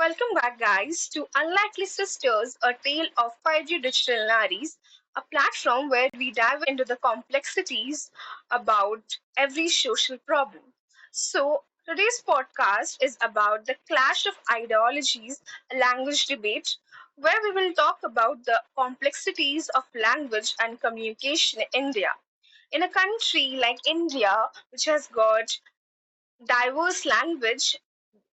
Welcome back, guys, to Unlikely Sisters, a tale of 5G digital naris, a platform where we dive into the complexities about every social problem. So, today's podcast is about the clash of ideologies, a language debate, where we will talk about the complexities of language and communication in India. In a country like India, which has got diverse language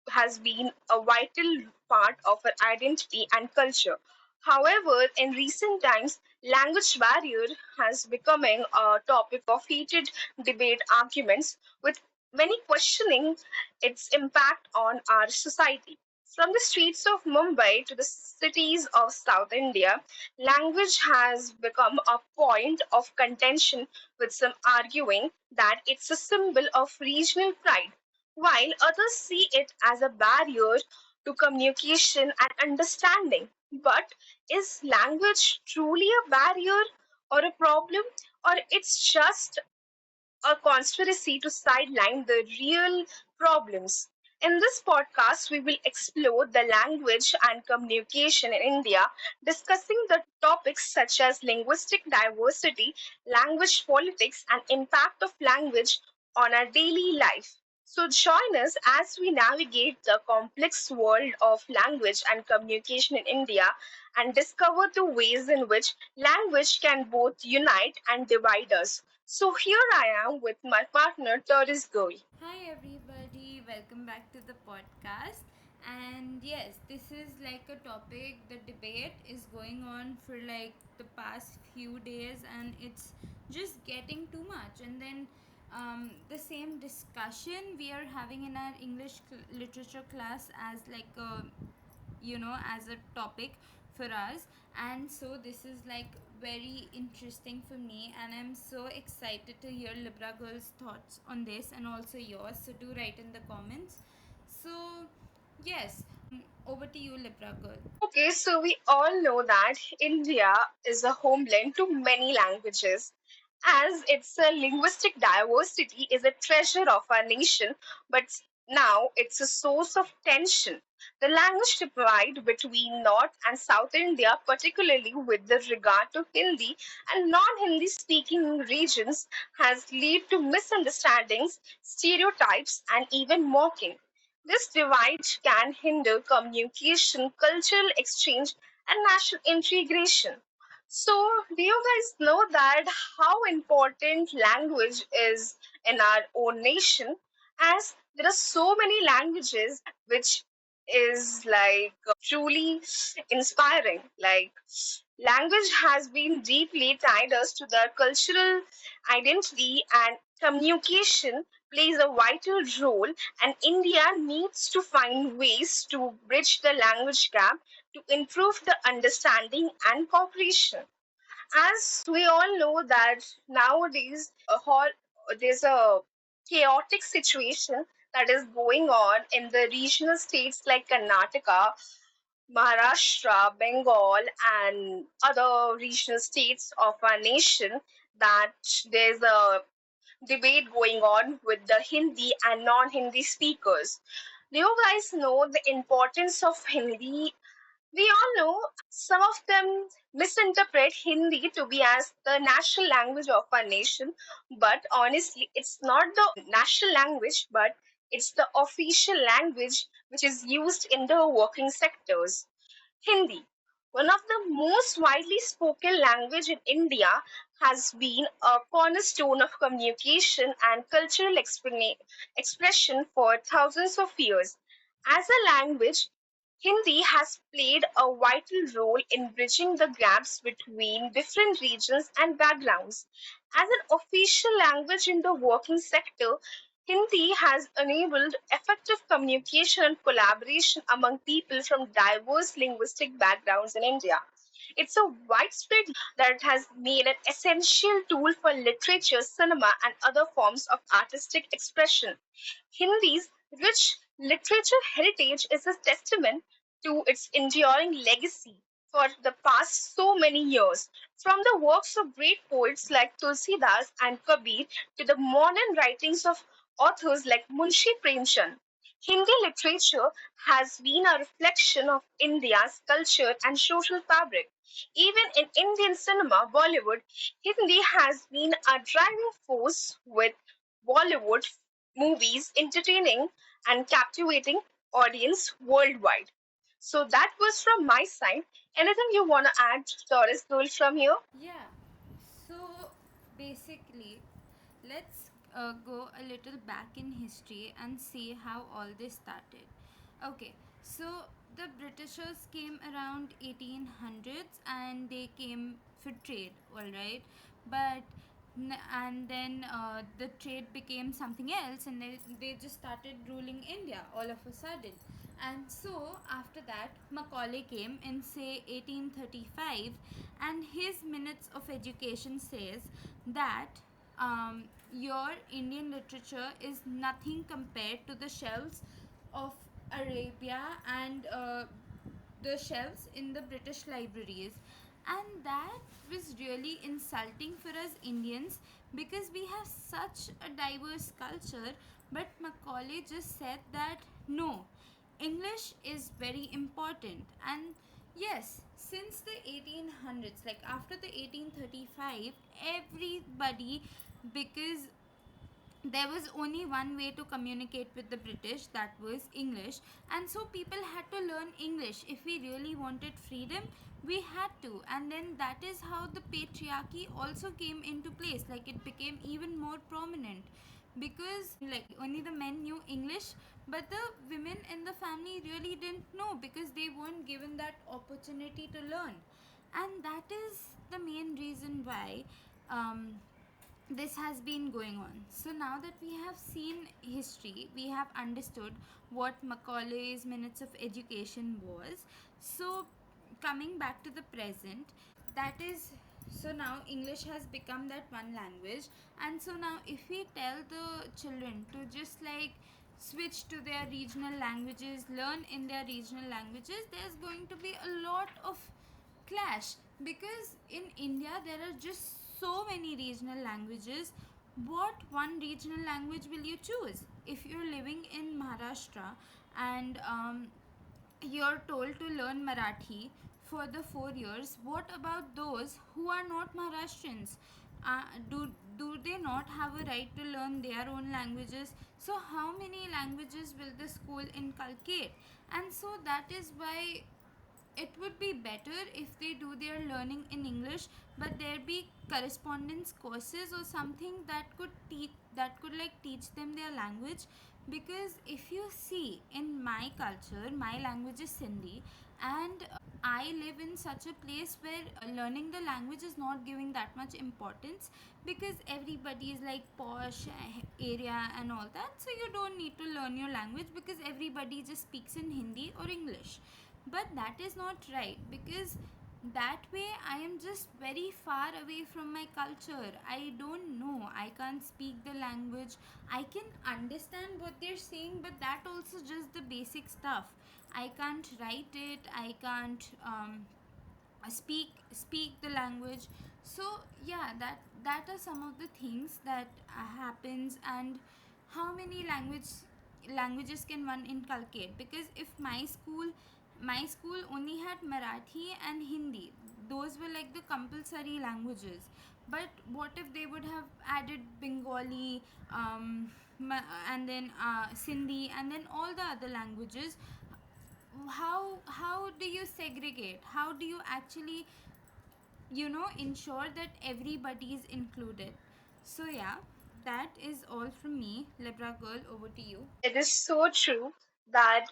has been a vital part of our identity and culture. However, in recent times, language barrier has becoming a topic of heated debate arguments, with many questioning its impact on our society. From the streets of Mumbai to the cities of South India, language has become a point of contention, with some arguing that it's a symbol of regional pride while others see it as a barrier to communication and understanding. But is language truly a barrier or a problem, or it's just a conspiracy to sideline the real problems? In this podcast, we will explore the language and communication in India, discussing the topics such as linguistic diversity, language politics, and impact of language on our daily life. So, join us as we navigate the complex world of language and communication in India and discover the ways in which language can both unite and divide us. So, here I am with my partner, Taurus Goi. Hi everybody, welcome back to the podcast. And yes, this is like a topic, the debate is going on for like the past few days and it's just getting too much. And then the same discussion we are having in our English literature class as like a as a topic for us, and so this is like very interesting for me and I'm so excited to hear Libra girl's thoughts on this and also yours, so do write in the comments. So yes, over to you, Libra girl. Okay, so we all know that India is a homeland to many languages, as its linguistic diversity is a treasure of our nation, but now it's a source of tension. The language divide between North and South India, particularly with the regard to Hindi and non-Hindi speaking regions, has led to misunderstandings, stereotypes, and even mocking. This divide can hinder communication, cultural exchange, and national integration. So, do you guys know that how important language is in our own nation? As there are so many languages which is like truly inspiring. Like language has been deeply tied us to the cultural identity and communication plays a vital role, and India needs to find ways to bridge the language gap to improve the understanding and cooperation. As we all know that nowadays there's a chaotic situation that is going on in the regional states like Karnataka, Maharashtra, Bengal, and other regional states of our nation, that there's a debate going on with the Hindi and non-Hindi speakers. Do you guys know the importance of Hindi? We all know some of them misinterpret Hindi to be as the national language of our nation, but honestly, it's not the national language, but it's the official language which is used in the working sectors. Hindi, one of the most widely spoken language in India, has been a cornerstone of communication and cultural expression for thousands of years. As a language, Hindi has played a vital role in bridging the gaps between different regions and backgrounds. As an official language in the working sector, Hindi has enabled effective communication and collaboration among people from diverse linguistic backgrounds in India. It's a widespread that has made an essential tool for literature, cinema, and other forms of artistic expression. Hindi's rich literature heritage is a testament to its enduring legacy for the past so many years. From the works of great poets like Tulsidas and Kabir to the modern writings of authors like Munshi Premchand, Hindi literature has been a reflection of India's culture and social fabric. Even in Indian cinema, Bollywood, Hindi has been a driving force with Bollywood movies entertaining and captivating audience worldwide. So that was from my side. Anything you want to add, Doris Dole, from here? Yeah. So basically, let's go a little back in history and see how all this started. Okay, so the Britishers came around 1800s and they came for trade, all right? But and then the trade became something else and they just started ruling India all of a sudden. And so after that, Macaulay came in say 1835, and his minutes of education says that your Indian literature is nothing compared to the shelves of Arabia and the shelves in the British libraries. And that was really insulting for us Indians because we have such a diverse culture. But Macaulay just said that no, English is very important. And yes, since the 1800s, like after the 1835, everybody, because there was only one way to communicate with the British, that was English, and so people had to learn English. If we really wanted freedom, we had to, and then that is how the patriarchy also came into place. Like it became even more prominent because like only the men knew English, but the women in the family really didn't know because they weren't given that opportunity to learn. And that is the main reason why this has been going on. So now that we have seen history, we have understood what Macaulay's Minutes of Education was. So coming back to the present, that is, so now English has become that one language. And so now if we tell the children to just like switch to their regional languages, learn in their regional languages, there's going to be a lot of clash because in India there are just so many regional languages. What one regional language will you choose if you're living in Maharashtra and you're told to learn Marathi for the 4 years? What about those who are not Maharashtrians? Uh, do do they not have a right to learn their own languages? So how many languages will the school inculcate? And so that is why it would be better if they do their learning in English, but there be correspondence courses or something that could teach, that could like teach them their language. Because if you see in my culture, my language is Sindhi, and I live in such a place where learning the language is not giving that much importance because everybody is like posh area and all that, so you don't need to learn your language because everybody just speaks in Hindi or English. But that is not right because that way I am just very far away from my culture. I don't know, I can't speak the language. I can understand what they're saying, but that also just the basic stuff. I can't write it, I can't speak the language. So yeah, that are some of the things that happens. And how many languages can one inculcate? Because if my school only had Marathi and Hindi, those were like the compulsory languages. But what if they would have added Bengali, and then Sindhi, and then all the other languages? How do you segregate? How do you actually ensure that everybody is included? So yeah, that is all from me. Libra girl, over to you. It is so true that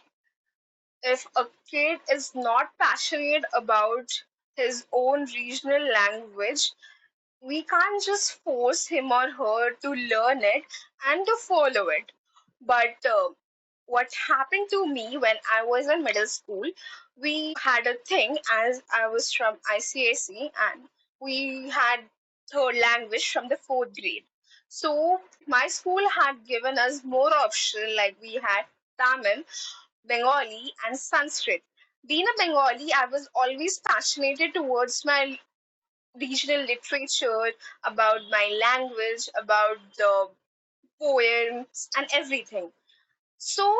if a kid is not passionate about his own regional language, we can't just force him or her to learn it and to follow it. But what happened to me when I was in middle school, we had a thing as I was from ICAC, and we had third language from the fourth grade. So my school had given us more option, like we had Tamil, Bengali, and Sanskrit. Being a Bengali, I was always passionate towards my regional literature, about my language, about the poems, and everything. So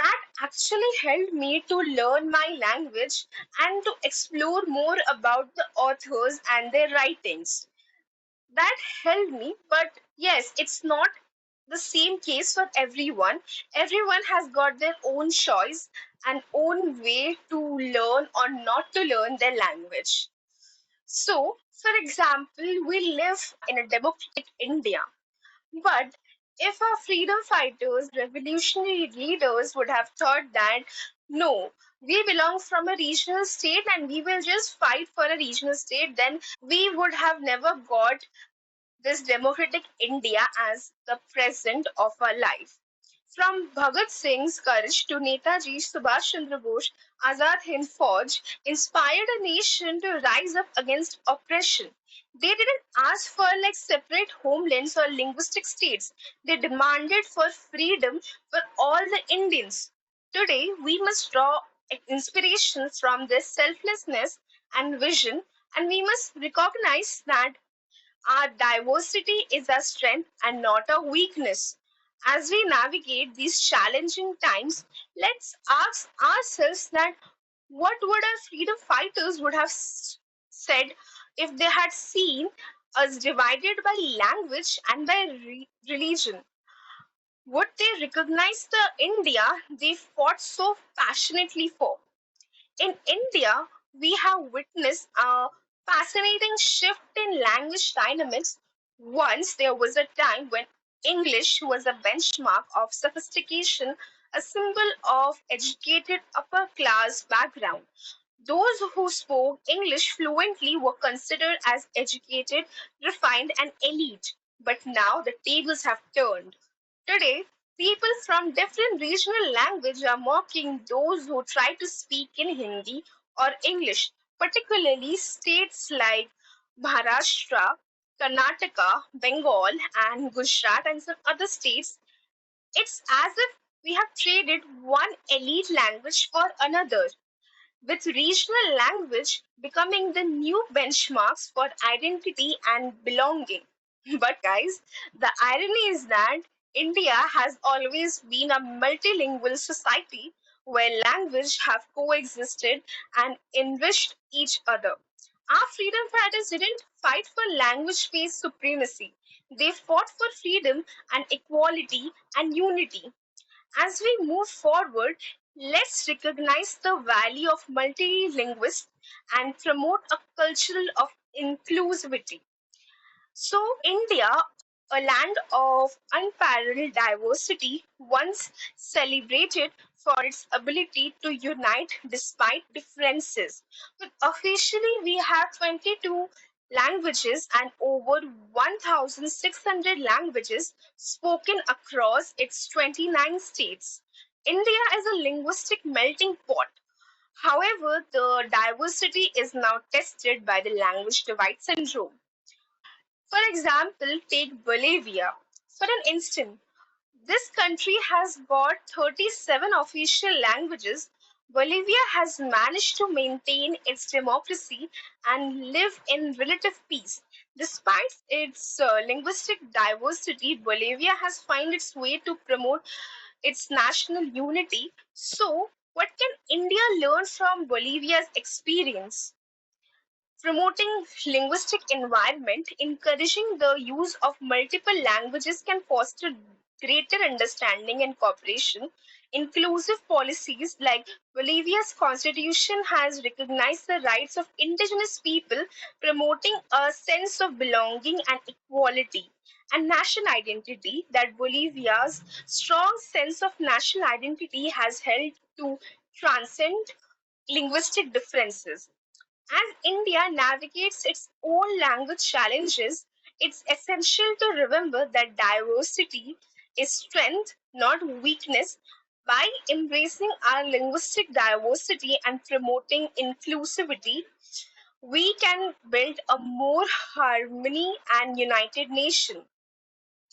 That actually helped me to learn my language and to explore more about the authors and their writings. That helped me, but yes, it's not the same case for everyone. Everyone has got their own choice and own way to learn or not to learn their language. So, for example, we live in a democratic India, but if our freedom fighters, revolutionary leaders would have thought that no, we belong from a regional state and we will just fight for a regional state, then we would have never got this democratic India as the present of our life. From Bhagat Singh's courage to Netaji Subhash Chandra Bose, Azad Hind Fauj inspired a nation to rise up against oppression. They didn't ask for like separate homelands or linguistic states. They demanded for freedom for all the Indians. Today, we must draw inspiration from their selflessness and vision, and we must recognize that our diversity is a strength and not a weakness. As we navigate these challenging times, let's ask ourselves that what would our freedom fighters would have said if they had seen us divided by language and by religion? Would they recognize the India they fought so passionately for? In India, we have witnessed a fascinating shift in language dynamics. Once there was a time when English was a benchmark of sophistication, a symbol of educated upper class background. Those who spoke English fluently were considered as educated, refined, and elite. But now the tables have turned. Today, people from different regional language are mocking those who try to speak in Hindi or English, particularly states like Maharashtra, Karnataka, Bengal, and Gujarat, and some other states. It's as if we have traded one elite language for another, with regional language becoming the new benchmarks for identity and belonging. But, guys, the irony is that India has always been a multilingual society where language have coexisted and enriched each other. Our freedom fighters didn't fight for language based supremacy, they fought for freedom and equality and unity. As we move forward, let's recognize the value of multilingualism and promote a culture of inclusivity. So, India, a land of unparalleled diversity, once celebrated for its ability to unite despite differences. But officially, we have 22 languages and over 1,600 languages spoken across its 29 states. India is a linguistic melting pot. However, the diversity is now tested by the language divide syndrome. For example, take Bolivia. For an instant, this country has got 37 official languages. Bolivia has managed to maintain its democracy and live in relative peace. Despite its linguistic diversity, Bolivia has found its way to promote its national unity. So, what can India learn from Bolivia's experience? Promoting linguistic environment, encouraging the use of multiple languages can foster greater understanding and cooperation. Inclusive policies like Bolivia's constitution has recognized the rights of indigenous people, promoting a sense of belonging and equality. And national identity, that Bolivia's strong sense of national identity has helped to transcend linguistic differences. As India navigates its own language challenges, it's essential to remember that diversity is strength, not weakness. By embracing our linguistic diversity and promoting inclusivity, we can build a more harmony and united nation.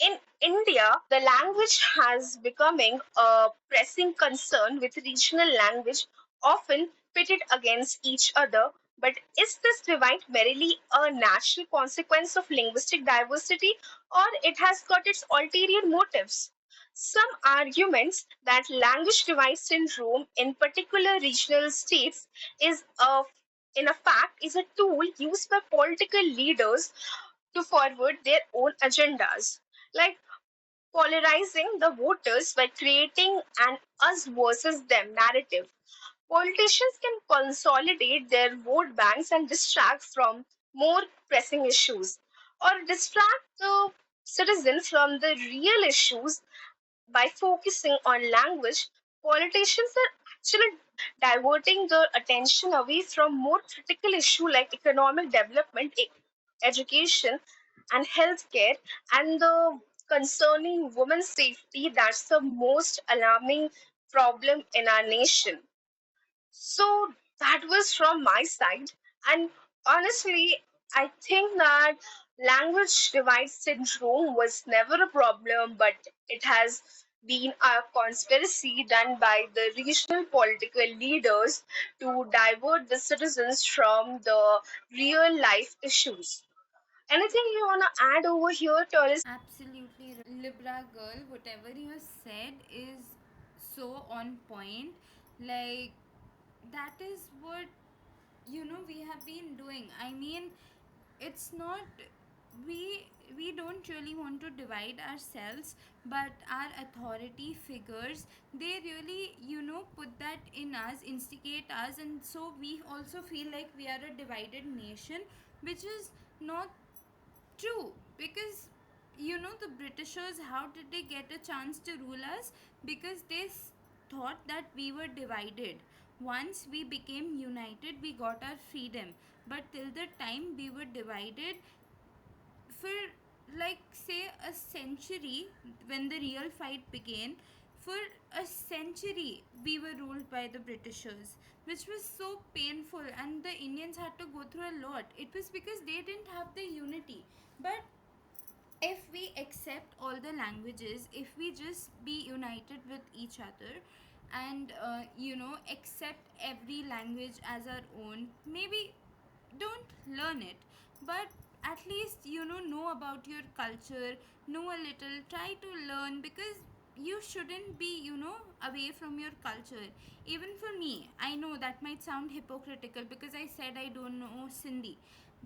In India, the language has becoming a pressing concern with regional language often pitted against each other. But is this divide merely a natural consequence of linguistic diversity or it has got its ulterior motives? Some arguments that language divide syndrome in particular regional states is in a fact is a tool used by political leaders to forward their own agendas, like polarizing the voters by creating an us versus them narrative. Politicians can consolidate their vote banks and distract from more pressing issues, or distract the citizen from the real issues by focusing on language. Politicians are actually diverting the attention away from more critical issues like economic development, education, and healthcare, and the concerning women's safety. That's the most alarming problem in our nation. So that was from my side. And honestly, I think that language divide syndrome was never a problem, but it has been a conspiracy done by the regional political leaders to divert the citizens from the real life issues. Anything you want to add over here, Taurus? Absolutely, Libra girl, whatever you said is so on point. Like, that is what we have been doing. I mean, it's not, we don't really want to divide ourselves, but our authority figures, they really put that in us, instigate us, and so we also feel like we are a divided nation, which is not true. Because the Britishers, how did they get a chance to rule us? Because they thought that we were divided. Once we became united, we got our freedom. But till the time we were divided, for like say a century, when the real fight began, for a century we were ruled by the Britishers, which was so painful, and the Indians had to go through a lot. It was because they didn't have the unity. But if we accept all the languages, if we just be united with each other, and accept every language as our own, maybe don't learn it, but at least know about your culture, know a little, try to learn, because you shouldn't be away from your culture. Even for me, I know that might sound hypocritical because I said I don't know Sindhi,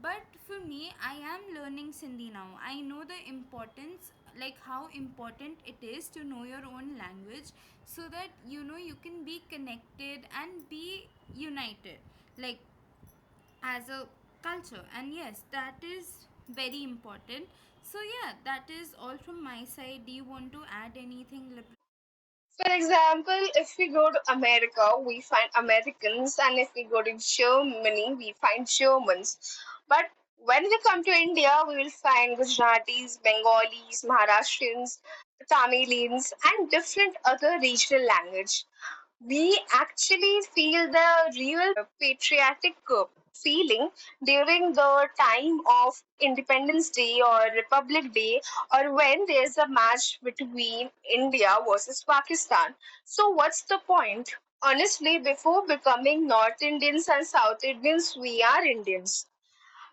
but for me, I am learning Sindhi now. I know the importance, like how important it is to know your own language, so that you can be connected and be united, like as a culture. And yes, that is very important. So yeah, that is all from my side. Do you want to add anything, For example, if we go to America, we find Americans, and if we go to Germany, we find Germans. But when we come to India, we will find Gujaratis, Bengalis, Maharashtrians, Tamilians, and different other regional language. We actually feel the real patriotic feeling during the time of Independence Day or Republic Day, or when there's a match between India versus Pakistan. So, what's the point? Honestly, before becoming North Indians and South Indians, we are Indians.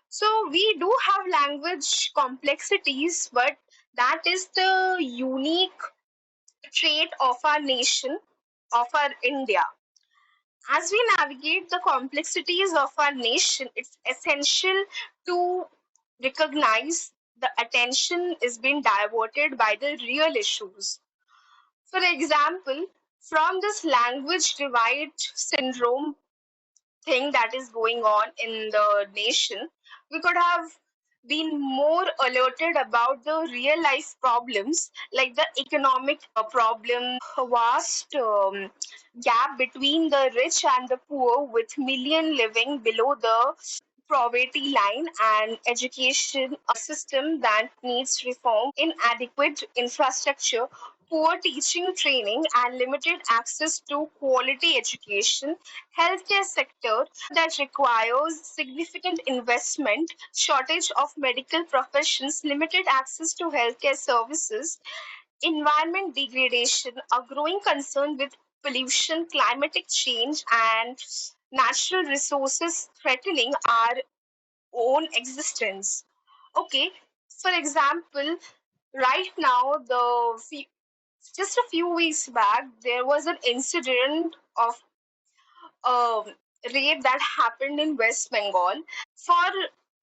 So, we do have language complexities, but that is the unique trait of our nation, of our India. As we navigate the complexities of our nation, it's essential to recognize the attention is being diverted by the real issues. For example, from this language divide syndrome thing that is going on in the nation, we could have been more alerted about the real life problems like the economic problem, vast gap between the rich and the poor, with million living below the poverty line, and education system that needs reform, inadequate infrastructure, poor teaching training, and limited access to quality education, healthcare sector that requires significant investment, shortage of medical professions, limited access to healthcare services, environment degradation, a growing concern with pollution, climatic change, and natural resources threatening our own existence. Okay, for example, right now the just a few weeks back, there was an incident of um, rape that happened in West Bengal. For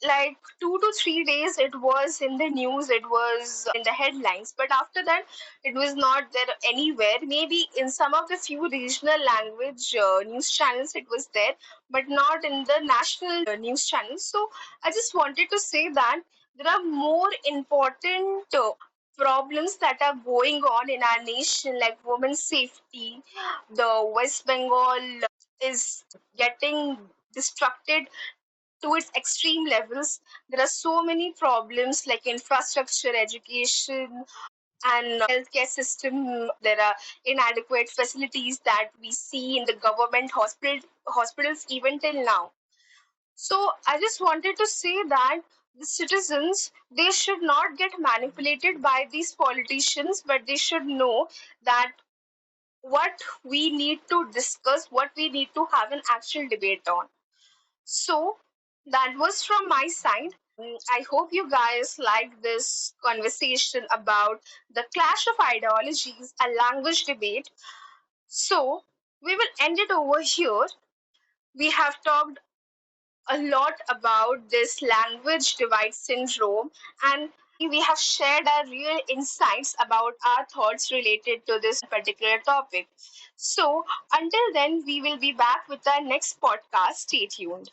like 2 to 3 days, it was in the news, it was in the headlines, but after that, it was not there anywhere. Maybe in some of the few regional language news channels, it was there, but not in the national news channels. So I just wanted to say that there are more important problems that are going on in our nation, like women's safety. The West Bengal is getting destructed to its extreme levels. There are so many problems like infrastructure, education, and healthcare system. There are inadequate facilities that we see in the government hospitals even till now. So I just wanted to say that the citizens, they should not get manipulated by these politicians, but they should know that what we need to discuss, what we need to have an actual debate on. So that was from my side. I hope you guys like this conversation about the clash of ideologies, a language debate. So we will end it over here. We have talked a lot about this language divide syndrome, and we have shared our real insights about our thoughts related to this particular topic. So until then, we will be back with our next podcast. Stay tuned.